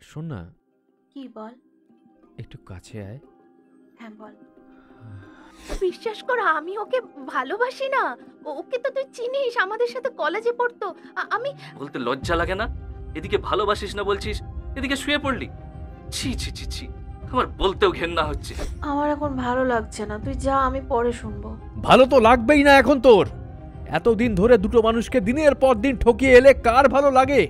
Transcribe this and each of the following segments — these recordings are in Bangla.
শোন না, কি বল? একটু কাছে আয়। হ্যাঁ বল। বিশ্বাস কর, আমি ওকে ভালোবাসি না। ওকে তো তুই চিনিস, আমাদের সাথে কলেজে পড়তো। আমি বলতে লজ্জা লাগে না? এদিকে ভালোবাসিস না বলছিস, এদিকে শুয়ে পড়লি। ছি ছি ছি ছি, আমার বলতেও ঘেন্না হচ্ছে। আমার এখন ভালো লাগছে না, তুই যা, আমি পরে শুনবো। ভালো তো লাগবেই না এখন তোর। এতদিন ধরে দুটো মানুষকে দিনের পর দিন ঠকিয়ে এলে কার ভালো লাগে?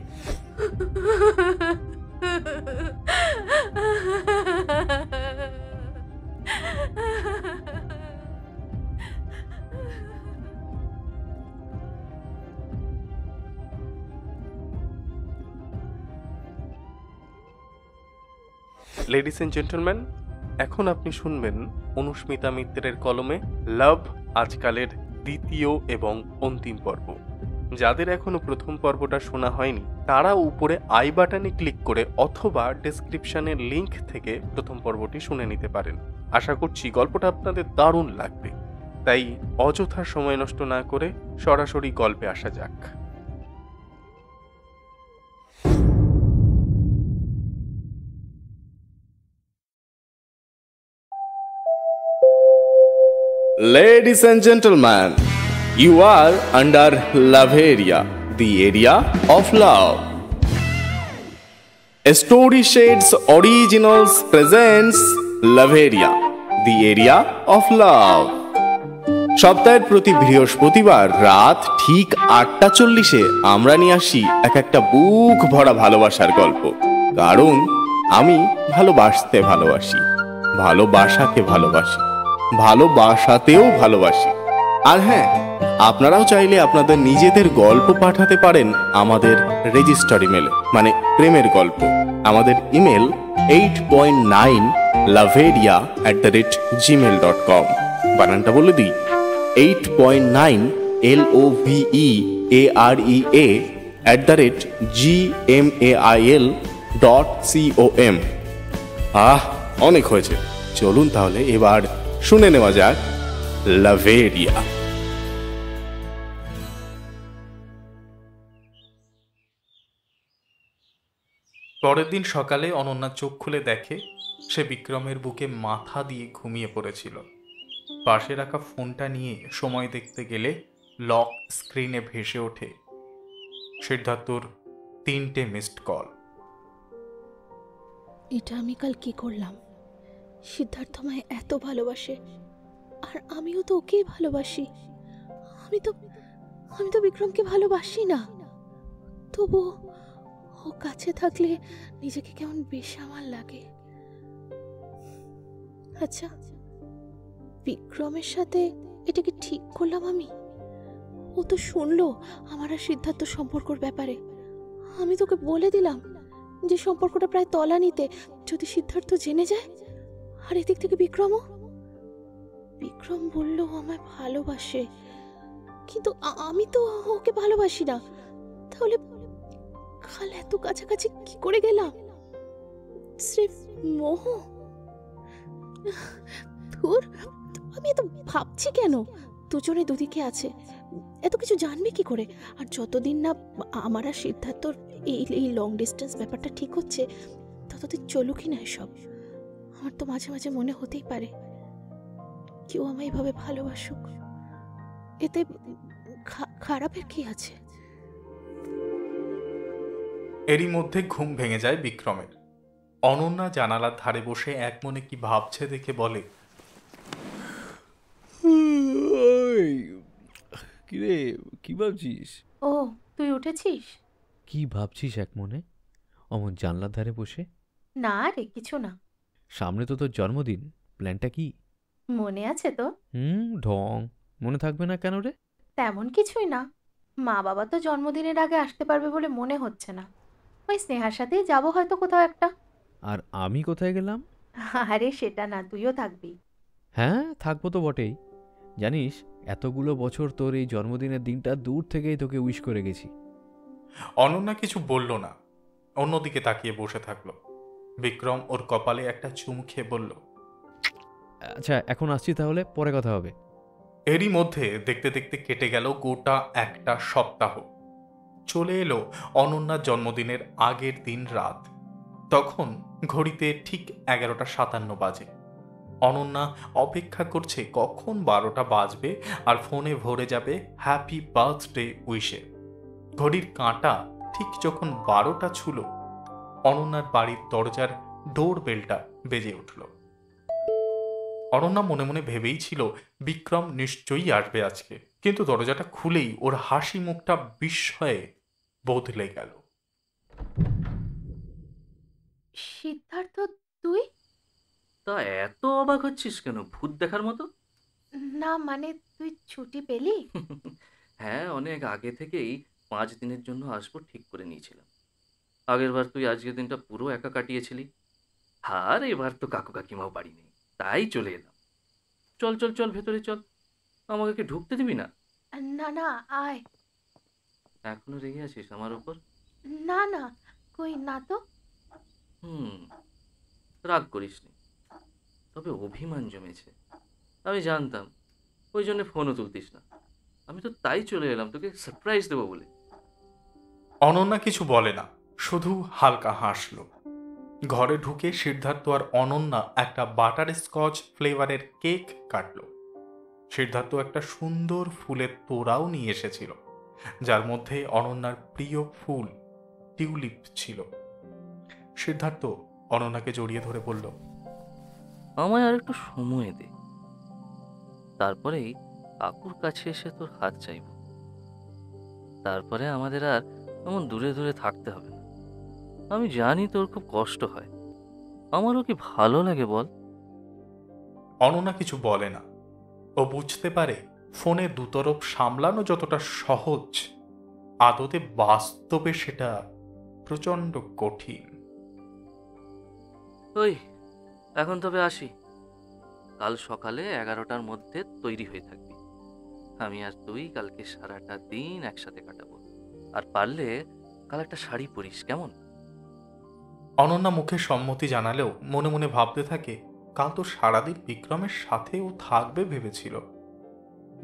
লেডিস এন্ড জেন্টলম্যান, এখন আপনি শুনবেন অনুস্মিতা মিত্রের কলমে লাভ আজকালের দ্বিতীয় এবং অন্তিম পর্ব। যাদের এখনো প্রথম পর্বটা শোনা হয়নি তারা উপরে আই বাটনে ক্লিক করে অথবা ডেসক্রিপশনের লিংক থেকে প্রথম পর্বটি শুনে নিতে পারেন। আশা করছি গল্পটা আপনাদের দারুণ লাগবে। তাই অযথা সময় নষ্ট না করে সরাসরি গল্পে আসা যাক। Ladies and gentlemen, you are under Love Area, the area of love. Story Shades Originals presents Love Area, the area of love. সপ্তাহের প্রতি বৃহস্পতিবার রাত ঠিক 8:40 আমরা নিয়ে আসি এক একটা বুক ভরা ভালোবাসার গল্প। কারণ আমি ভালোবাসতে ভালোবাসি, ভালোবাসাকে ভালোবাসি, ভালোবাসাতেও ভালোবাসি। আর হ্যাঁ, আপনারাও চাইলে আপনাদের নিজেদের গল্প পাঠাতে পারেন আমাদের রেজিস্টার ইমেলে, মানে প্রেমের গল্প। আমাদের ইমেল 8.9lovearea@gmail.com। বানানটা বলে দিই, 8.9 LOVEAREA@gmail.com। অনেক হয়েছে, চলুন তাহলে এবার শুনে নেওয়া যাক লাভ এরিয়া। পরের দিন সকালে অনন্যা চোখ খুলে দেখে সে বিক্রমের বুকে মাথা দিয়ে ঘুমিয়ে পড়েছিল। পাশে রাখা ফোনটা নিয়ে সময় দেখতে গেলে লক স্ক্রিনে ভেসে ওঠে সিদ্ধার্থর 3টে মিসড কল। এটা আমি কাল কি করলাম? সিদ্ধার্থ আমায় এত ভালোবাসে, আর আমিও তো ওকেই ভালোবাসি। আমি তো বিক্রমকে ভালোবাসি না, তবু ও কাছে থাকলে নিজেকে কেমন বেসামাল লাগে। আচ্ছা, বিক্রমের সাথে এটা কি ঠিক করলাম আমি? ও তো শুনলো আমার আর সিদ্ধার্থ সম্পর্কর ব্যাপারে। আমি তোকে বলে দিলাম যে সম্পর্কটা প্রায় তলানিতে, যদি সিদ্ধার্থ জেনে যায়। আর এদিক থেকে বিক্রম বলল আমায় ভালোবাসে, কিন্তু আমি তো ওকে ভালোবাসি না। তাহলে কাল এত কাছাকাছি কি করে গেলাম? স্রেফ মোহ? ধুর, আমি এত ভাবছি কেন? দুজনে দুদিকে আছে, এত কিছু জানবে কি করে? আর যতদিন না আমার আর সিদ্ধার্থর এই লং ডিস্টেন্স ব্যাপারটা ঠিক হচ্ছে, ততদিন চলুকই না এসব। আমার তো মাঝে মাঝে মনে হতেই পারে কেউ আমায় এভাবে ভালোবাসুক, এতে খারাপের কি আছে? এরই মধ্যে ঘুম ভেঙে যায় বিক্রমের। অনন্যা জানালার ধারে বসে এক মনে কি ভাবছে দেখে বলে, কিরে, কি ভাবছিস? ও, তুই উঠেছিস? কি ভাবছিস এক মনে অমন জানলার ধারে বসে? না রে, কিছু না। সামনে তো তোর জন্মদিন, প্ল্যানটা কি? মনে আছে তো? ঢং, মনে থাকবে না কেন রে? তেমন কিছুই না, মা বাবা তো জন্মদিনের আগে আসতে পারবে বলে মনে হচ্ছে না। ওই স্নেহার সাথেই যাবো হয়তো কোথাও একটা। আর আমি কোথায় গেলাম? আরে সেটা না, তুইও থাকবি। হ্যাঁ, থাকবো তো বটেই। জানিস, এতগুলো বছর তোর এই জন্মদিনের দিনটা দূর থেকেই তোকে উইশ করে গেছি। অনন্যা কিছু বলল না, অন্যদিকে তাকিয়ে বসে থাকলো। বিক্রম ওর কপালে একটা চুমু খেয়ে বলল, আচ্ছা, এখন আসছি তাহলে, পরে কথা হবে। এরই মধ্যে দেখতে দেখতে কেটে গেল গোটা একটা সপ্তাহ। চলে এলো অনন্যার জন্মদিনের আগের দিন রাত। তখন ঘড়িতে ঠিক 11:57 বাজে। অনন্যা অপেক্ষা করছে কখন 12টা বাজবে আর ফোনে ভরে যাবে হ্যাপি বার্থডে উইশে। ঘড়ির কাঁটা ঠিক যখন 12টা ছুলো, অনন্যার বাড়ির দরজার ডোর বেলটা বেজে উঠল। অনন্যা মনে মনে ভেবেই ছিল বিক্রম নিশ্চয়ই আসবে আজকে, কিন্তু দরজাটা খুলেই ওর হাসি মুখটা বিস্ময়ে বদলে গেল। সিদ্ধার্থ, তুই? তা এত অবাক হচ্ছিস কেন, ভূত দেখার মতো? না মানে তুই ছুটি পেলি? হ্যাঁ, অনেক আগে থেকেই 5 দিনের জন্য আসবো ঠিক করে নিয়েছিলাম। আগের বার তুই আজকের দিনটা পুরো একা কাটিয়েছিলি, আর এবার তো কাকু কাকিমাও বাড়ি নেই, তাই চলে এলাম। চল চল চল, ভেতরে চল। আমাকে কি ঢুকতে দিবি না? না না, আয়। এখনো রেগে আছিস আমার উপর? না না, কই না তো। রাগ করিসনি, তবে অভিমান জমেছে। আমি জানতাম, ওই জন্য ফোনও তুলতিস না। আমি তো তাই চলে এলাম তোকে সারপ্রাইজ দেবো বলে। অনন্যা কিছু বলে না, শুধু হালকা হাসল। ঘরে ঢুকে সিদ্ধার্থ আর অনন্যা একটা বাটার স্কচ ফ্লেভারের কেক কাটল। সিদ্ধার্থ একটা সুন্দর ফুলের তোড়াও নিয়ে এসেছিল, যার মধ্যে অনন্যার প্রিয় ফুল টিউলিপ ছিল। সিদ্ধার্থ অনন্যাকে জড়িয়ে ধরে বলল, আমায় আর একটু সময় দে, তারপরেই কাকুর কাছে এসে তোর হাত চাইব। তারপরে আমাদের আর এমন দূরে দূরে থাকতে হবে না। আমি জানি তোর খুব কষ্ট হয়, আমারও কি ভালো লাগে বল। অনন্যা কিছু বলে না। ও বুঝতে পারে ফোনে দুতরফ সামলানো যতটা সহজ, আদতে বাস্তবে সেটা প্রচন্ড কঠিন। ওই এখন তবে আসি, কাল সকালে 11টার মধ্যে তৈরি হয়ে থাকবি। আমি আর তুই কালকে সারাটা দিন একসাথে কাটাবো, আর পারলে কাল একটা শাড়ি পরিস, কেমন? অনন্যা মুখে সম্মতি জানালেও মনে মনে ভাবতে থাকে, কাল তো সারাদিন বিক্রমের সাথেও থাকবে ভেবেছিল।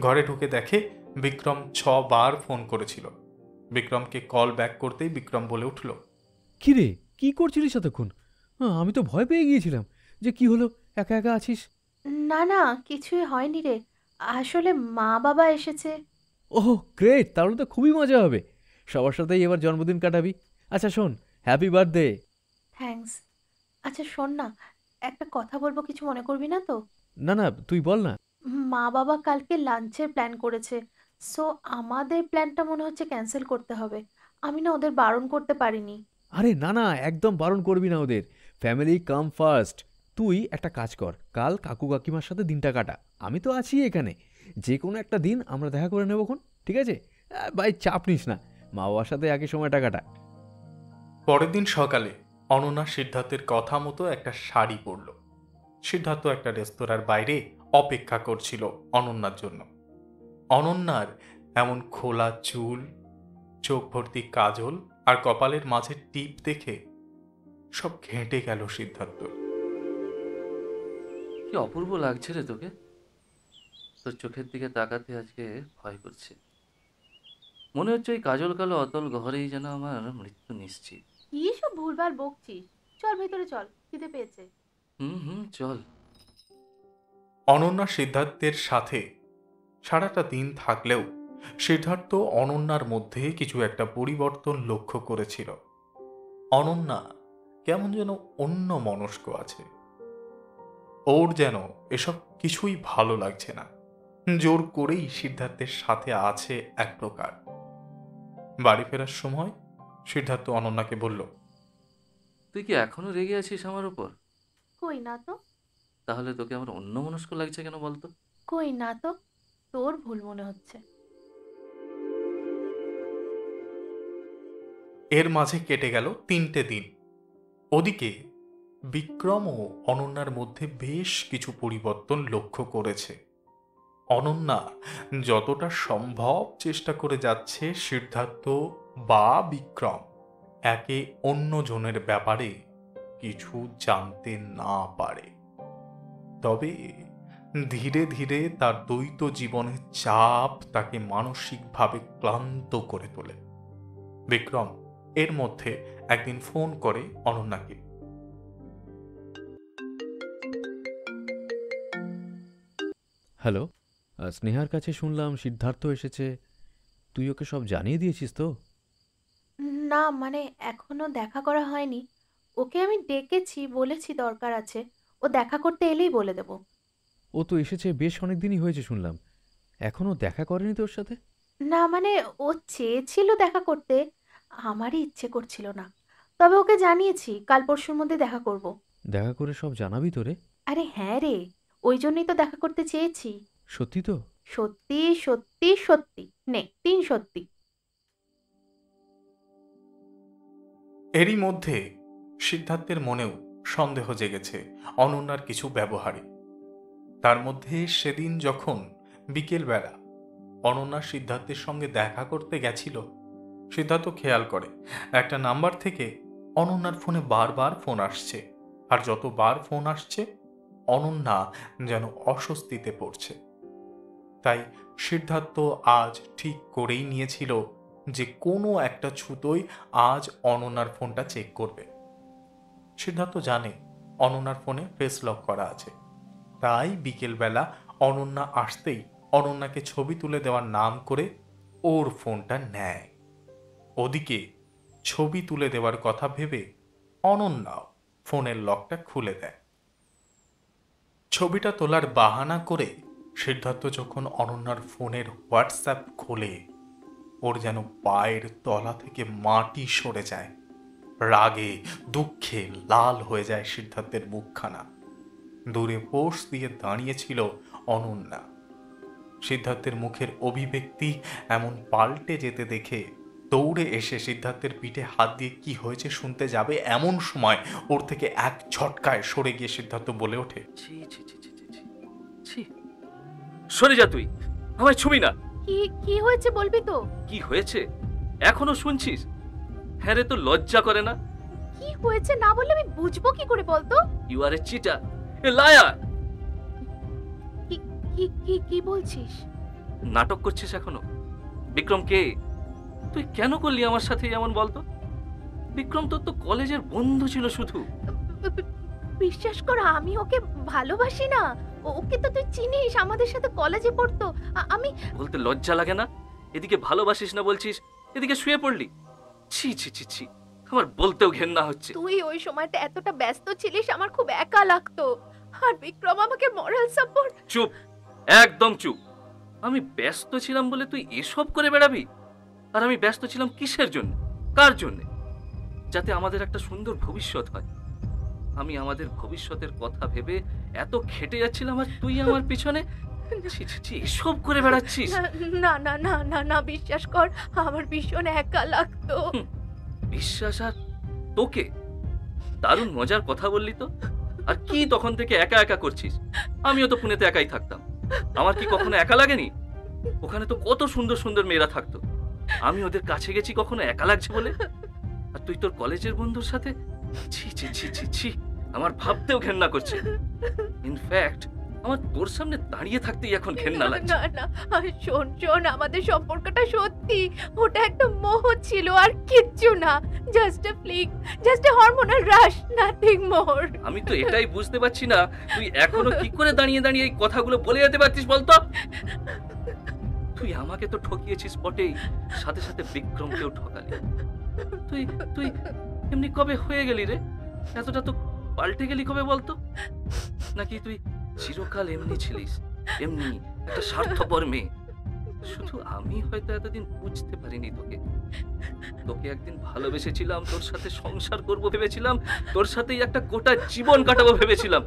ঘরে ঢুকে দেখে বিক্রম 6 বার ফোন করেছিল। বিক্রমকে কল ব্যাক করতেই বিক্রম বলে উঠল, কি রে, কি করছিলিস এতক্ষণ? আমি তো ভয় পেয়ে গিয়েছিলাম যে কি হলো, একা একা আছিস। না না, কিছুই হয়নি রে, আসলে মা বাবা এসেছে। ওহ গ্রেট, তাহলে তো খুবই মজা হবে। সবার সাথেই এবার জন্মদিন কাটাবি। আচ্ছা শোন, হ্যাপি বার্থডে। থ্যাঙ্কস। আচ্ছা শোন না, একটা কথা বলবো, কিছু মনে করবি না তো? না না, তুই বল না। মা বাবা কালকে লাঞ্চের প্ল্যান করেছে, সো আমাদের প্ল্যানটা মনে হচ্ছে ক্যান্সেল করতে হবে। আমি না ওদের বারণ করতে পারিনি। আরে না না, একদম বারণ করবি না ওদের। Family come first. তুই একটা কাজ কর, কাল কাকু কাকিমার সাথে দিনটা কাটা। আমি তো আছি এখানে, যে কোনো একটা দিন আমরা দেখা করে নেবখন, ঠিক আছে? ভাই চাপ নিস না, মা বাবার সাথে একই সময়টা কাটা। পরের দিন সকালে অনন্যা সিদ্ধার্থের কথা মতো একটা শাড়ি পরল। সিদ্ধার্থ একটা রেস্তোরাঁর বাইরে অপেক্ষা করছিল অনন্যার জন্য। অনন্যার এমন খোলা চুল, চোখ ভর্তি কাজল আর কপালের মাঝে টিপ দেখে সব ঘেঁটে গেল সিদ্ধার্থ। কি অপূর্ব লাগছে রে তোকে, তোর চোখের দিকে তাকাতে আজকে ভয় করছে। মনে হচ্ছে ওই কাজল কালো অতল ঘরেই যেন আমার মৃত্যু নিশ্চিত। কি সব ভুলভাল বকছিস? চল ভেতরে চল, খিদে পেয়েছে। চল। অনন্যা সিদ্ধার্থের সাথে সারাটা দিন থাকলেও সিদ্ধার্থ অনন্যার মধ্যে কিছু একটা পরিবর্তন লক্ষ্য করেছিল। অনন্যা কেমন যেন অন্য মনস্ক আছে। ওর যেন এসব কিছুই ভালো লাগছে না, জোর করেই সিদ্ধার্থের সাথে আছে এক প্রকার। বাড়ি ফেরার সময় সিদ্ধার্থ অনন্যাকে বলল, তুই কি এখনো রেগে আছিস আমার উপর? কই না তো। তাহলে তোকে আমার অন্যমনস্ক লাগছে কেন বলতো? কই না তো, তোর ভুল মনে হচ্ছে। এর মাঝে কেটে গেল 3টে দিন। ওদিকে বিক্রম ও অনন্যার মধ্যে বেশ কিছু পরিবর্তন লক্ষ্য করেছে। অনন্যা যতটা সম্ভব চেষ্টা করে যাচ্ছে সিদ্ধার্থ বা বিক্রম একে অন্য জনের ব্যাপারে কিছু জানতে না পারে। তবে ধীরে ধীরে তার দ্বৈত জীবনের চাপ তাকে মানসিকভাবে ক্লান্ত করে তোলে। বিক্রম এর মধ্যে একদিন ফোন করে অনন্যাকে। হ্যালো, স্নেহার কাছে শুনলাম সিদ্ধার্থ এসেছে। তুই ওকে সব জানিয়ে দিয়েছিস তো? না মানে এখনো দেখা করা হয়নি। ওকে আমি ডেকেছি, বলেছি দরকার আছে। ও দেখা করতে এলেই বলে দেব। ও তো এসেছে বেশ অনেক দিনই হয়েছে শুনলাম, এখনো দেখা করেনি তোর সাথে? না মানে ও চেয়েছিল দেখা করতে, আমারই ইচ্ছে করছিল না। তবে ওকে জানিয়েছি কাল পরশুর মধ্যে দেখা করব। দেখা করে সব জানাবি তোরে? আরে হ্যাঁ রে, ওই জন্যই তো দেখা করতে চেয়েছি। সত্যি তো? সত্যি সত্যি সত্যি, নে 3 সত্যি। এরই মধ্যে সিদ্ধার্থের মনেও সন্দেহ জেগেছে অনন্যার কিছু ব্যবহারে। তার মধ্যে সেদিন যখন বিকেলবেলা অনন্যা সিদ্ধার্থের সঙ্গে দেখা করতে গেছিল, সিদ্ধার্থ খেয়াল করে একটা নাম্বার থেকে অনন্যার ফোনে বারবার ফোন আসছে, আর যতবার ফোন আসছে অনন্যা যেন অস্বস্তিতে পড়ছে। তাই সিদ্ধার্থ আজ ঠিক করেই নিয়েছিল যে কোনো একটা ছুতোয় আজ অনন্যার ফোনটা চেক করবে। সিদ্ধার্থ জানে অনন্যার ফোনে ফেস লক করা আছে, তাই বিকেলবেলা অনন্যা আসতেই অনন্যাকে ছবি তুলে দেওয়ার নাম করে ওর ফোনটা নেয়। ওদিকে ছবি তুলে দেওয়ার কথা ভেবে অনন্যাও ফোনের লকটা খুলে দেয়। ছবিটা তোলার বাহানা করে সিদ্ধার্থ যখন অনন্যার ফোনের হোয়াটসঅ্যাপ খোলে, ওর যেন পায়ের তলা থেকে মাটি সরে যায়। রাগে দুঃখে লাল হয়ে যায় সিদ্ধার্থের মুখখানা। দূরে পোস্ট দিয়ে দাঁড়িয়েছিল অনন্যা। সিদ্ধার্থের মুখের অভিব্যক্তি এমন পাল্টে যেতে দেখে দৌড়ে এসে সিদ্ধার্থের পিঠে হাত দিয়ে কি হয়েছে শুনতে যাবে, এমন সময় ওর থেকে এক ঝটকায় সরে গিয়ে সিদ্ধার্থ বলে ওঠে, ছি ছি ছি ছি ছি ছি ছি, সরে যা তুই, আমায় ছুবি না। কি কি হয়েছে বলবি তো? কি হয়েছে এখনো শুনছিস? হ্যাঁ রে, তো লজ্জা করে না? কি হয়েছে না বললে আমি বুঝবো কি করে বলতো? You are a cheater, a liar. কি কি কি কি বলছিস? নাটক করছিস এখনো? বিক্রম কে? তুই কেন করলি আমার সাথে এমন বলতো? বিক্রম তোর তো কলেজের বন্ধু ছিল শুধু। বিশ্বাস কর আমি ওকে ভালোবাসি না। ওকে তো তুই চিনিস, আমাদের সাথে কলেজে পড়তো। আমি বলতে লজ্জা লাগে না? এদিকে ভালোবাসিস না বলছিস, এদিকে শুয়ে পড়লি। ছি ছি ছি ছি, আমার বলতেও ঘেন্না হচ্ছে। তুই ওই সময়তে এতটা ব্যস্ত ছিলিস, আমার খুব একা লাগতো। আর বিক্রম আমাকে মরাল সাপোর্ট। চুপ, একদম চুপ। আমি ব্যস্ত ছিলাম বলে তুই এসব করে বেড়াবি? আর আমি ব্যস্ত ছিলাম কিসের জন্য, কার জন্য? যাতে আমাদের একটা সুন্দর ভবিষ্যৎ হয়। আমি আমাদের ভবিষ্যতের কথা ভেবে এত খেটে যাচ্ছিলাম, আর তুই আমার পিছনে ছি ছি ছি এসব করে বেড়াচ্ছিস। না না না না না, বিশ্বাস কর আমার ভীষণ একা লাগতো। বিশ্বাস আর তোকে? দারুণ মজার কথা বললি তো। আর কি তখন থেকে একা একা করছিস? আমিও তো পুনেতে একাই থাকতাম, আমার কি কখনো একা লাগেনি? ওখানে তো কত সুন্দর সুন্দর মেয়েরা থাকতো, আমি ওদের কাছে গেছি কখনো একা লাগছে বলে? আর তুই তোর কলেজের বন্ধুর সাথে, ছি ছি ছি ছি ছি, আমার ভাবতেও ঘেন্না করছে। ইনফ্যাক্ট আমার তোর সামনে দাঁড়িয়ে থাকতেই এখন ঘেন্না লাগছে। না না, শোন শোন, আমাদের সম্পর্কটা সত্যি, ওটা একটা মোহ ছিল আর কিচ্ছু না। Just a Flick, just a hormonal rush, nothing more. আমি তো এটাই বুঝতে পারছি না, তুই এখনো কি করে দাঁড়িয়ে দাঁড়িয়ে এই কথাগুলো বলে যেতে পারছিস বলতো? তুই আমাকে তো ঠকিয়েছিস বটেই, সাথে সাথে বিক্রমকেও ঠকালি। তুই তুই এমনি কবে হয়ে গেলি রে? এতটা তো পাল্টে গেলি কবে বলতো? নাকি তুই চিরকাল এমনি ছিলিস, এমনি একটা স্বার্থপর মেয়ে? শুধু আমি হয়তো এতদিন বুঝতে পারিনি তোকে। তোকে একদিন ভালোবেসেছিলাম, তোর সাথে সংসার করব ভেবেছিলাম, তোর সাথেই একটা গোটা জীবন কাটাবো ভেবেছিলাম।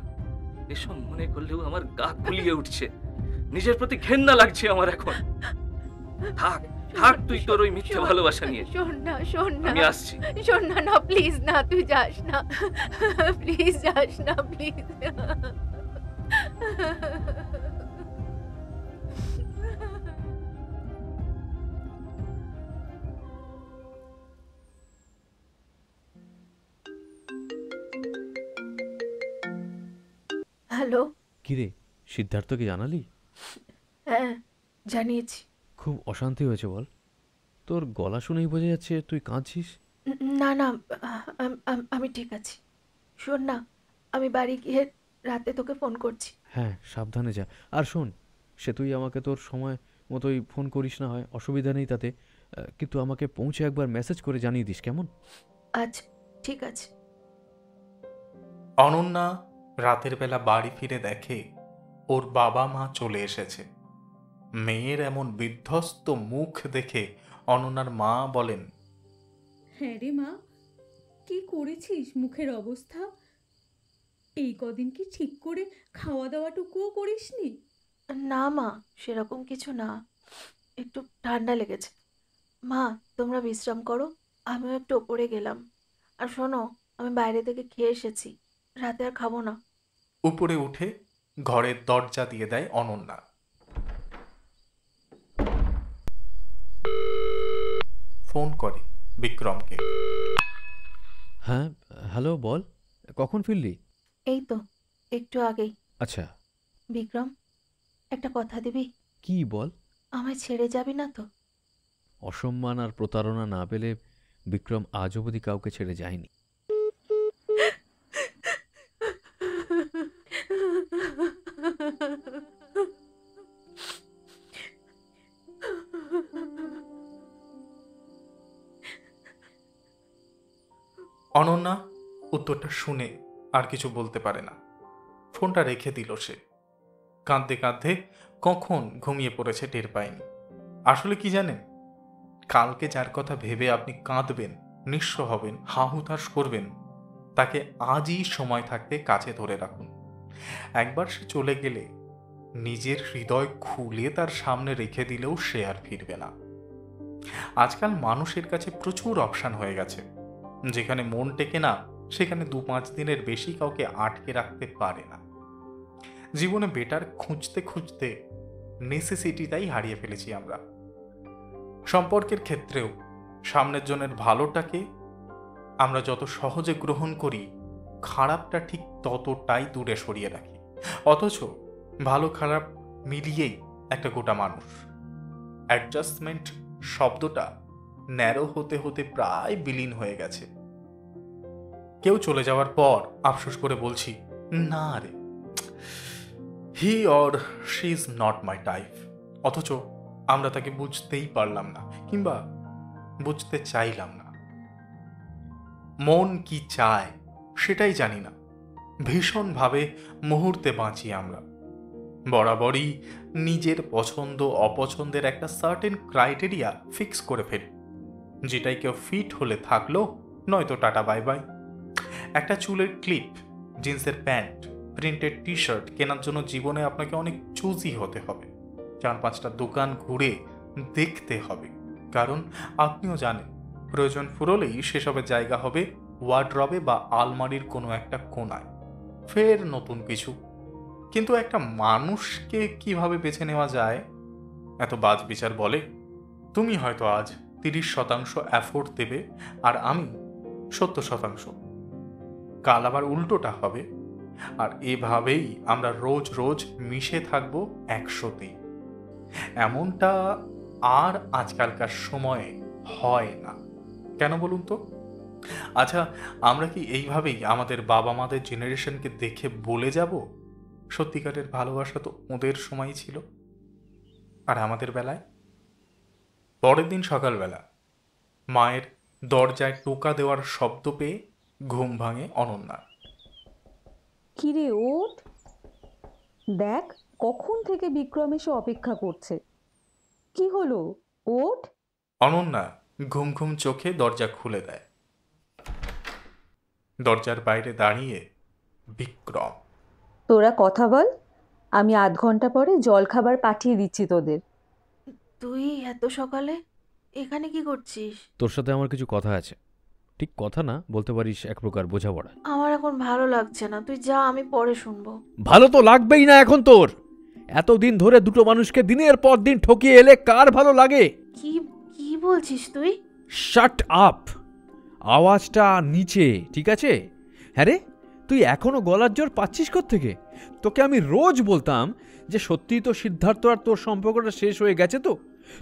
এসব মনে করলেও আমার গা গুলিয়ে উঠছে, নিজের প্রতি ঘেন্না লাগছে আমার এখন। থাক থাক তুই তোর ওই মিথ্যে ভালোবাসা নিয়ে। শোন না শোন না, আমি আসছি। শোন না, না প্লিজ না, তুই যাস না, প্লিজ যাস না, প্লিজ। হ্যালো। কিরে, সিদ্ধার্থকে জানালি? হ্যাঁ জানিয়েছি। খুব অশান্তি হয়েছে বল? তোর গলা শুনেই বোঝা যাচ্ছে তুই কাঁদছিস। না না, আমি ঠিক আছি। শোন না, আমি বাড়ি গিয়ে রাতে তোকে ফোন করছি। হ্যাঁ, সাবধানে যা। আর শোন, সে তুই আমাকে তোর সময় মতোই ফোন করিস না হয়, অসুবিধা নেই তাতে, কিন্তু আমাকে পৌঁছে একবার মেসেজ করে জানিয়ে দিস, কেমন? আচ্ছা, ঠিক আছে। অনন্যা রাতের বেলা বাড়ি ফিরে দেখে ওর বাবা মা চলে এসেছে। মেয়ের এমন বিধ্বস্ত মুখ দেখে অনন্যার মা বলেন, হ্যাঁ রে মা, কি করেছিস মুখের অবস্থা? এই কদিন কি ঠিক করে খাওয়া দাওয়াটুকুও করিসনি? না মা, সেরকম কিছু না, একটু ঠান্ডা লেগেছে। মা, তোমরা বিশ্রাম করো, আমিও একটু ওপরে গেলাম। আর শোনো, আমি বাইরে থেকে খেয়ে এসেছি, রাতে আর খাবো না। উপরে উঠে ঘরের দরজা দিয়ে দেয় অনন্যা। ফোন করে বিক্রমকে। হ্যাঁ, হ্যালো, বল, কখন ফিরলি? এই তো একটু আগেই। আচ্ছা, বিক্রম, একটা কথা দিবি? কি বল? আমায় ছেড়ে যাবি না তো? অসম্মান আর প্রতারণা না পেলে বিক্রম আজ অবধি কাউকে ছেড়ে যায়নি। অনন্যা উত্তরটা শুনে আর কিছু বলতে পারে না, ফোনটা রেখে দিল সে। কাঁদতে কাঁদতে কখন ঘুমিয়ে পড়েছে টের পায়নি। আসলে কি জানেন, কালকে যার কথা ভেবে আপনি কাঁদবেন, নিঃস্ব হবেন, হাহুতাশ করবেন, তাকে আজই সময় থাকতে কাছে ধরে রাখুন। একবার সে চলে গেলে নিজের হৃদয় খুলে তার সামনে রেখে দিলেও সে আর ফিরবে না। আজকাল মানুষের কাছে প্রচুর অপশন হয়ে গেছে, যেখানে মন টেকে না সেখানে 2-5 দিনের বেশি কাউকে আটকে রাখতে পারে না। জীবনে বেটার খুঁজতে খুঁজতে নেসেসিটিটাই হারিয়ে ফেলেছি আমরা। সম্পর্কের ক্ষেত্রেও সামনের জনের ভালোটাকে আমরা যত সহজে গ্রহণ করি, খারাপটা ঠিক ততটাই দূরে সরিয়ে রাখি। অথচ ভালো খারাপ মিলিয়েই একটা গোটা মানুষ। অ্যাডজাস্টমেন্ট শব্দটা ন্যারো হতে হতে প্রায় বিলীন হয়ে গেছে। কেউ চলে যাওয়ার পর আফসোস করে বলছি, না রে, he or she is not my type. অথচ আমরা তাকে বুঝতেই পারলাম না, কিংবা বুঝতে চাইলাম না। মন কি চায় সেটাই জানি না, ভীষণভাবে মুহূর্তে বাঁচি আমরা। বরাবরই নিজের পছন্দ অপছন্দের একটা সার্টেন ক্রাইটেরিয়া ফিক্স করে ফেলি, যেটাই কেউ ফিট হলে থাকলো, নয়তো টাটা বাই বাই। একটা চুলের ক্লিপ, জিন্সের প্যান্ট, প্রিন্টেড টি শার্ট কেনার জন্য জীবনে আপনাকে অনেক চুজি হতে হবে, 4-5টা দোকান ঘুরে দেখতে হবে, কারণ আপনিও জানেন প্রয়োজন ফুরলেই সেসবের জায়গা হবে ওয়ার্ডরবে বা আলমারির কোনো একটা কোনায়, ফের নতুন কিছু। কিন্তু একটা মানুষকে কিভাবে বেছে নেওয়া যায়, এত বাজ বিচার বলে। তুমি হয়তো আজ 30% এফোর্ট দেবে আর আমি 70%, কাল আবার উল্টোটা হবে। আর এভাবেই আমরা রোজ রোজ মিশে থাকবো 100তেই। এমনটা আর আজকালকার সময়ে হয় না, কেন বলুন তো? আচ্ছা, আমরা কি এইভাবেই আমাদের বাবা মাদের জেনারেশনকে দেখে বলে যাব সত্যিকারের ভালোবাসা তো ওদের সময়ই ছিল? আর আমাদের বেলায়? পরের দিন সকালবেলা মায়ের দরজায় টোকা দেওয়ার শব্দ পেয়ে ঘুম ভাঙে অনন্যা। কিরে ওঠ, দেখ কখন থেকে বিক্রম এসে অপেক্ষা করছে। কি হলো, ওঠ। অনন্যা ঘুম ঘুম চোখে দরজা খুলে দেয়। দরজার বাইরে দাঁড়িয়ে বিক্রম। তোরা কথা বল, আমি আধ ঘন্টা পরে জল খাবার পাঠিয়ে দিচ্ছি তোদের। তুই এত সকালে এখানে কি করছিস? তোর সাথে আমার কিছু কথা আছে। ঠিক কথা না, বলতে পারিস এক প্রকার বোঝাপড়া। আমার এখন ভালো লাগছে না, তুই যা, আমি পরে শুনবো। ভালো তো লাগবেই না এখন তোর। এতদিন ধরে দুটো মানুষকে দিনের পর দিন ঠকিয়ে এলে কার ভালো লাগে? কি কি বলছিস তুই? শাট আপ, আওয়াজটা নিচে, ঠিক আছে? হ্যাঁ রে, তুই এখনো গলার জোর পাচ্ছিস কোত্থেকে? তোকে আমি রোজ বলতাম যে সত্যিই তো সিদ্ধার্থ আর তোর সম্পর্কটা শেষ হয়ে গেছে। তো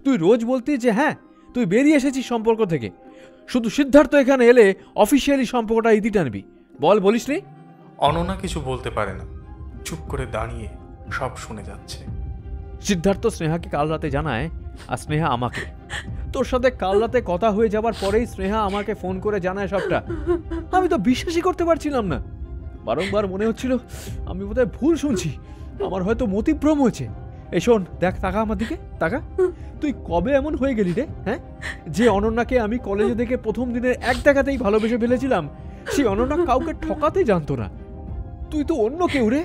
তুই রোজ বলতি যে হ্যাঁ তুই বেরিয়ে এসেছিস সম্পর্ক থেকে, শুধু সিদ্ধার্থ এখানে এলে অফিসিয়ালি সম্পর্কটা ইতি টানবি। বল, বলিস নি? অনন্যা কিছু বলতে পারে না, চুপ করে দাঁড়িয়ে সব শুনে যাচ্ছে। সিদ্ধার্থ স্নেহাকে কাল রাতে জানায় আর স্নেহা আমাকে। তোর সাথে কাল রাতে কথা হয়ে যাবার পরেই স্নেহা আমাকে ফোন করে জানায় সবটা। আমি তো বিশ্বাসই করতে পারছিলাম না। বারংবার মনে হচ্ছিল আমি বোধহয় ভুল শুনছি, আমার হয়তো মতিভ্রম হয়েছে। এই শোন, দেখ, তাকা আমার দিকে, তাকা। তুই কবে এমন হয়ে গেলি রে? হ্যাঁ, যে অনন্যাকে আমি কলেজে দেখে প্রথম দিনের এক দেখাতেই ভালোবেসে ফেলেছিলাম, সেই অনন্যা কাউকে ঠকাতেই জানতো না। তুই তো অন্য কেউ রে।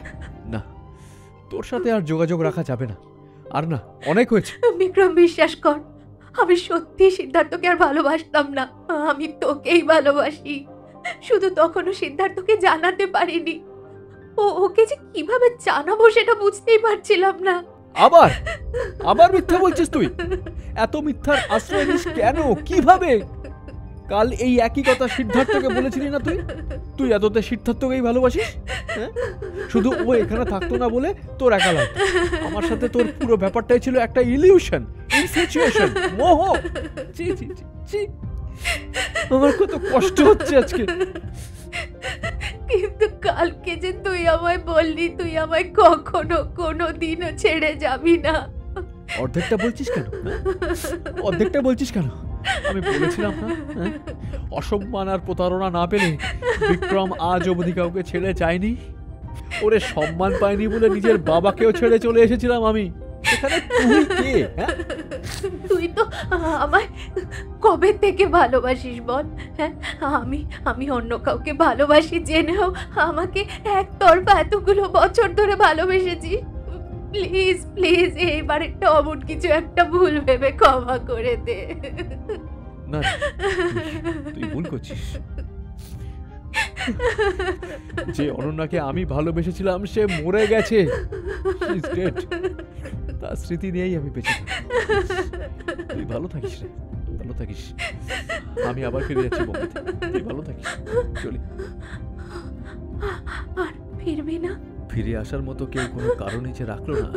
না, তোর সাথে আর যোগাযোগ রাখা যাবে না, আর না, অনেক হয়েছে। বিক্রম, বিশ্বাস কর, আমি সত্যি সিদ্ধার্থকে আর ভালোবাসতাম না। আমি তোকেই ভালোবাসি। শুধু তখনও সিদ্ধার্থকে জানাতে পারিনি। ওকে যে কিভাবে জানাবো সেটা বুঝতেই পারছিলাম না। আবার আবার মিথ্যা বলছিস তুই? এত মিথ্যার আশ্রয় নিস কেন? কিভাবে? কাল এই একই কথা সিদ্ধার্থকে বলেছিলি না তুই? তুই এততে সিদ্ধার্থকেই ভালোবাসিস? হ্যাঁ, শুধু ও এখানে থাকতো না বলে তোর একা লাগতো। আমার সাথে তোর পুরো ব্যাপারটাই ছিল একটা ইলিউশন, ইনফ্যাচুয়েশন, মোহ। জি জি জি জি, আমার কত কষ্ট হচ্ছে আজকে। কিন্তু কালকে যে তুই আমায় বললি তুই আমায় কখনো কোনোদিনও ছেড়ে যাবি না। অর্ধেকটা বলছিস কেন? অর্ধেকটা বলছিস কেন? আমি বলেছিলাম না, অসম্মান আর প্রতারণা না পেলে বিক্রম আজ অবধি কাউকে ছেড়ে যায়নি। ওরে সম্মান পায়নি বলে নিজের বাবাকেও ছেড়ে চলে এসেছিলাম আমি। এখানে তুই কে? হ্যাঁ, তুই তো আমায় কবে থেকে ভালোবাসিস বল? হ্যাঁ, আমি অন্য কাউকে ভালোবাসি জেনেও আমাকে একতরফা এতগুলো বছর ধরে ভালোবেসেছিস। প্লিজ প্লিজ, এইবারেরটা অমন কিছু একটা ভুল ভেবে ক্ষমা করে দে। না, তুই ভুল করছিস। যে অনন্যাকে আমি ভালোবেসেছিলাম সে মরে গেছে। তার স্মৃতি নিয়েই আমি বেঁচে থাকি। তুই ভালো থাকিস রে, ভালো থাকিস। আমি আবার ফিরে যাচ্ছি বোম্বেতে। তুই ভালো থাকিস, চলি। আর ফিরবি না? ফিরে আসার মতো কেউ কোনো কারণ নিচে রাখলো না।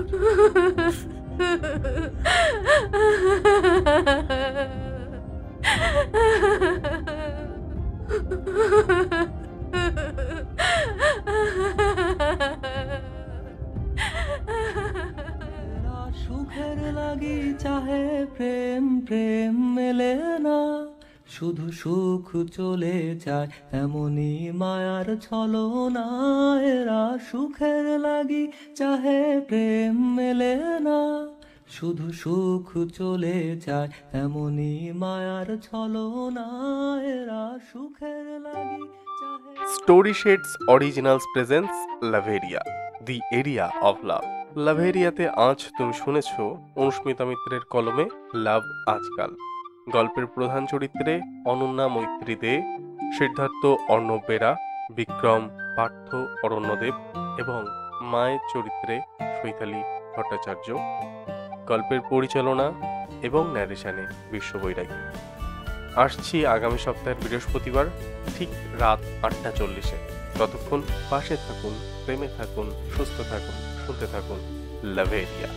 সুখের লাগি চাহে প্রেম, প্রেম মেলে না। শুধু সুখ চলে যায় এমনই মায়ার ছলনা। এরা সুখের লাগি চাহে প্রেম মেলে না। শুধু সুখ চলে যায় এমনই মায়ার ছলনা। এরা সুখের লাগি চাহে। Story shades originals presents Laveria, the area of love. লাভেরিয়াতে আজ তুমি শুনেছ অনুস্মিতা মিত্রের কলমে লাভ আজকাল। গল্পের প্রধান চরিত্রে অনন্যা মৈত্রী দে, সিদ্ধার্থ অর্ণব বেরা, বিক্রম পার্থ অরণ্যদেব এবং মায়ের চরিত্রে চৈতালি ভট্টাচার্য। গল্পের পরিচালনা এবং ন্যারেশনে বিশ্ববৈরাগী। আসছি আগামী সপ্তাহের বৃহস্পতিবার ঠিক রাত 8:40-এ। ততক্ষণ পাশে থাকুন, প্রেমে থাকুন, সুস্থ থাকুন, শুনতে থাকুন লাভেরিয়া।